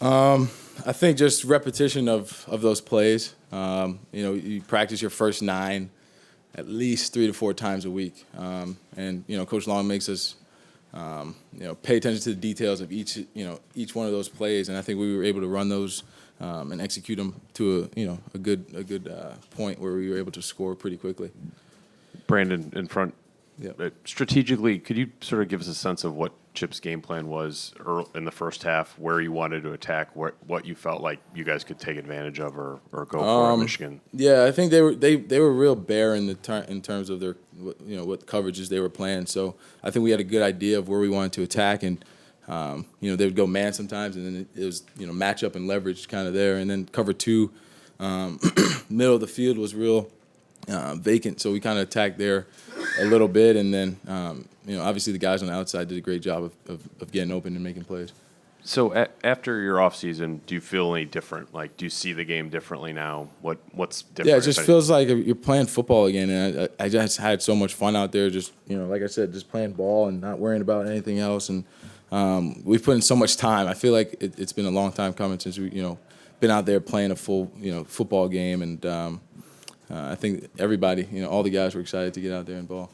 I think just repetition of those plays. You practice your first 9 at least 3 to 4 times a week, and Coach Long makes us pay attention to the details of each one of those plays, and I think we were able to run those and execute them to a good point where we were able to score pretty quickly. Brandon, in front. Yeah. Strategically, could you sort of give us a sense of what Chip's game plan was in the first half, where you wanted to attack, what you felt like you guys could take advantage of or go for at Michigan? Yeah, I think they were real bare in terms of their what coverages they were playing. So I think we had a good idea of where we wanted to attack, and they would go man sometimes, and then it was matchup and leverage kind of there, and then cover 2, middle of the field was real vacant, so we kind of attacked there a little bit, and then obviously the guys on the outside did a great job of getting open and making plays. So after your off season, do you feel any different? Like, do you see the game differently now? What's different? Yeah, it just feels like you're playing football again, and I just had so much fun out there. Just like I said, just playing ball and not worrying about anything else. And we've put in so much time. I feel like it's been a long time coming since we been out there playing a full football game, and I think everybody, all the guys were excited to get out there and ball.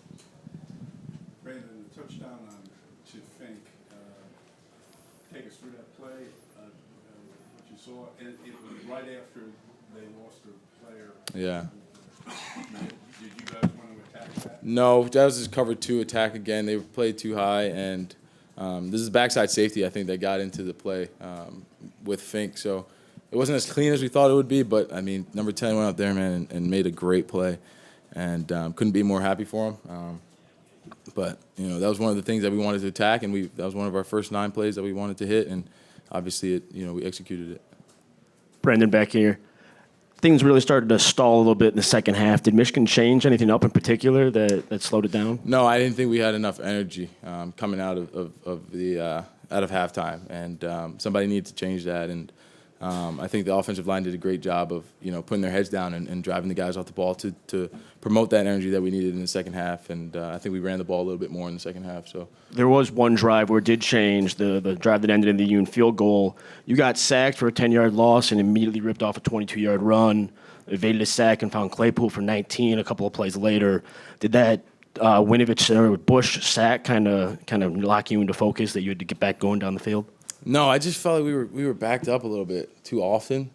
Brandon, the touchdown to Fink. Take us through that play, what you saw. It was right after they lost a player. Yeah. Did you guys want to attack that? No, that was just cover 2 attack again. They played too high, and this is backside safety, I think, that got into the play with Fink. So it wasn't as clean as we thought it would be, but, I mean, number 10 went out there, man, and made a great play. And couldn't be more happy for him. But, that was one of the things that we wanted to attack, and that was one of our first 9 plays that we wanted to hit, and obviously, we executed it. Brendan back here. Things really started to stall a little bit in the second half. Did Michigan change anything up in particular that slowed it down? No, I didn't think we had enough energy coming out of halftime, and somebody needed to change that. And I think the offensive line did a great job of putting their heads down and driving the guys off the ball to promote that energy that we needed in the second half. And I think we ran the ball a little bit more in the second half. So there was one drive where it did change, the drive that ended in the Yoon field goal. You got sacked for a 10-yard loss and immediately ripped off a 22-yard run, evaded a sack and found Claypool for 19 a couple of plays later. Did that Winovich or Bush sack kind of lock you into focus that you had to get back going down the field? No, I just felt like we were backed up a little bit too often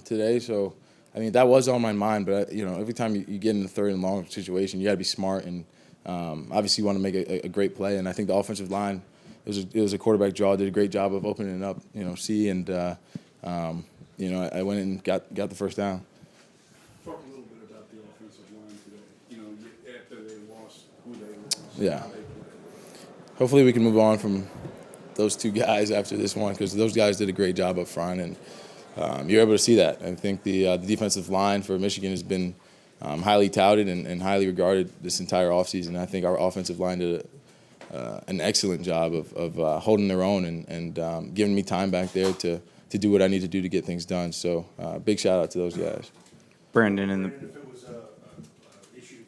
today. So, I mean, that was on my mind. But, every time you get in the 3rd and long situation, you got to be smart. And obviously you want to make a great play. And I think the offensive line, it was a quarterback draw, did a great job of opening it up, C. And, I went and got the first down. Talk a little bit about the offensive line today. After they lost, who they lost, Yeah. how they played. Hopefully we can move on from those 2 guys after this one, because those guys did a great job up front, and you're able to see that. I think the defensive line for Michigan has been highly touted and highly regarded this entire offseason. I think our offensive line did an excellent job of holding their own and giving me time back there to do what I need to do to get things done. So big shout out to those guys. Brandon, If it was a issue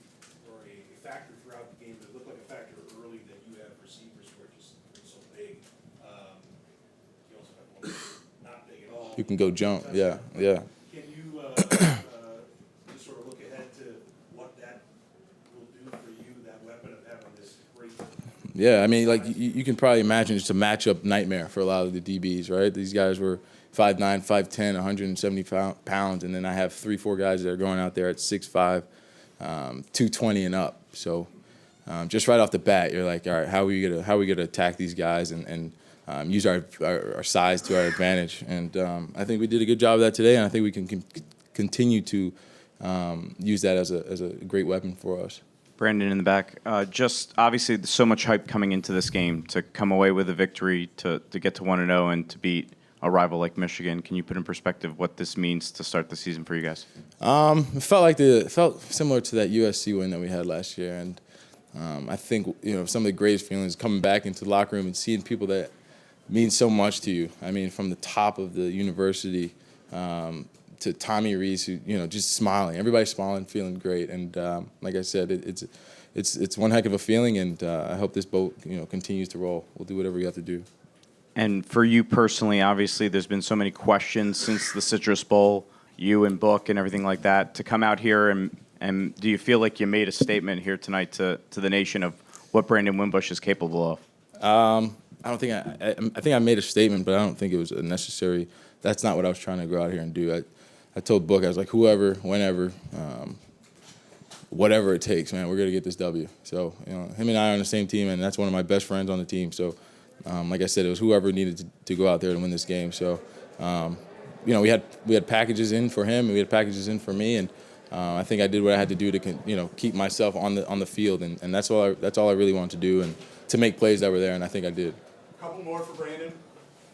or a factor throughout the game, it looked like a factor early that you have receivers who are just so big. You also have one that's not big at all. You can go jump. Yeah. Can you just sort of look ahead to what that will do for you, that weapon of having this great? Yeah, I mean, like you can probably imagine it's a matchup nightmare for a lot of the DBs, right? These guys were 5'9", 5'10", 170 pounds, and then I have 3-4 guys that are going out there at 6'5", 220 and up. So just right off the bat, you're like, all right, how are we gonna attack these guys and use our size to our advantage? And I think we did a good job of that today, and I think we can continue to use that as a great weapon for us. Brandon in the back. Just obviously there's so much hype coming into this game to come away with a victory, to get to 1-0 and to beat a rival like Michigan. Can you put in perspective what this means to start the season for you guys? It felt similar to that USC win that we had last year, and I think some of the greatest feelings coming back into the locker room and seeing people that mean so much to you. I mean, from the top of the university to Tommy Rees, who just smiling, everybody's smiling, feeling great, and like I said, it's one heck of a feeling, and I hope this boat continues to roll. We'll do whatever we have to do. And for you personally, obviously, there's been so many questions since the Citrus Bowl, you and Book and everything like that, to come out here and do you feel like you made a statement here tonight to the nation of what Brandon Wimbush is capable of? I don't think I think I made a statement, but I don't think it was a necessary. That's not what I was trying to go out here and do. I told Book, I was like, whoever, whenever, whatever it takes, man, we're gonna get this W. So him and I are on the same team, and that's one of my best friends on the team. So, like I said, it was whoever needed to go out there to win this game. So, we had packages in for him, and we had packages in for me, and I think I did what I had to do to keep myself on the field, and that's all I really wanted to do, and to make plays that were there, and I think I did. A couple more for Brandon.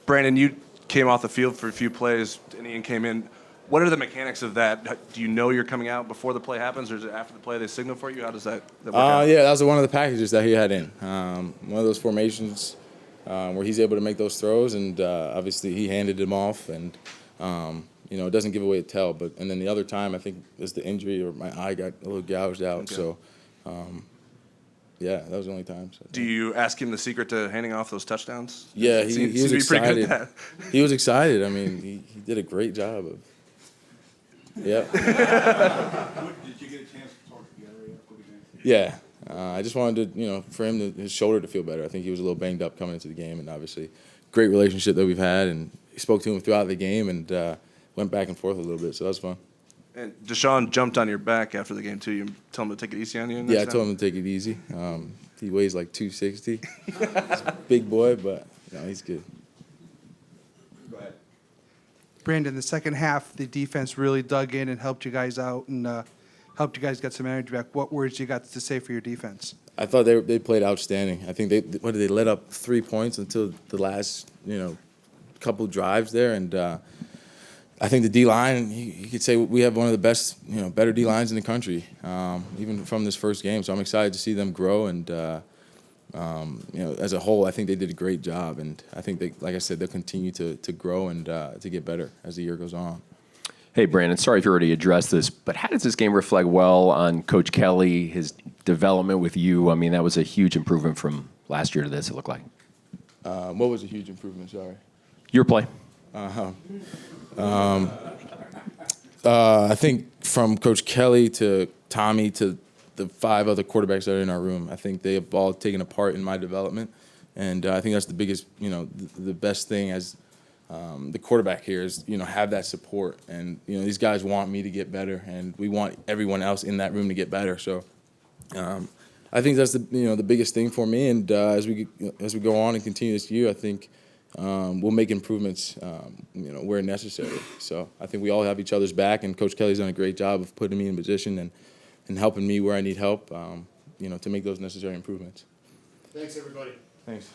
Brandon, you came off the field for a few plays, and Ian came in. What are the mechanics of that? Do you know you're coming out before the play happens, or is it after the play they signal for you? How does that work out? Yeah, that was one of the packages that he had in. One of those formations where he's able to make those throws, and obviously he handed him off, and it doesn't give away a tell. And then the other time, I think it was the injury, or my eye got a little gouged out. Okay. So, yeah, that was the only time. So. Do you ask him the secret to handing off those touchdowns? Yeah, It he seems was to be pretty good excited. at that. He was excited. I mean, he did a great job of. Yeah. Did you get a chance to talk to Gary after the game? Yeah. I just wanted to, for him, his shoulder to feel better. I think he was a little banged up coming into the game, and obviously, great relationship that we've had, and he spoke to him throughout the game, and went back and forth a little bit, so that was fun. And Deshaun jumped on your back after the game too. You tell him to take it easy on you. Yeah, I told him to take it easy. He weighs like 260. He's a big boy, but he's good. Go ahead. Brandon, the second half, the defense really dug in and helped you guys out and helped you guys get some energy back. What words you got to say for your defense? I thought they played outstanding. I think they let up 3 points until the last couple drives there, and I think the D line, you could say we have one of the best better D lines in the country, even from this first game. So I'm excited to see them grow, and as a whole, I think they did a great job, and I think like I said, they'll continue to grow and to get better as the year goes on. Hey, Brandon, sorry if you already addressed this, but how does this game reflect well on Coach Kelly, his development with you? I mean, that was a huge improvement from last year to this, it looked like. What was a huge improvement, sorry? Your play. I think from Coach Kelly to Tommy to the 5 other quarterbacks that are in our room, I think they have all taken a part in my development, and I think that's the biggest, the best thing as the quarterback here is, have that support, and these guys want me to get better, and we want everyone else in that room to get better. So I think that's the biggest thing for me, and as we go on and continue this year, I think we'll make improvements, where necessary. So I think we all have each other's back, and Coach Kelly's done a great job of putting me in position and helping me where I need help, to make those necessary improvements. Thanks, everybody. Thanks.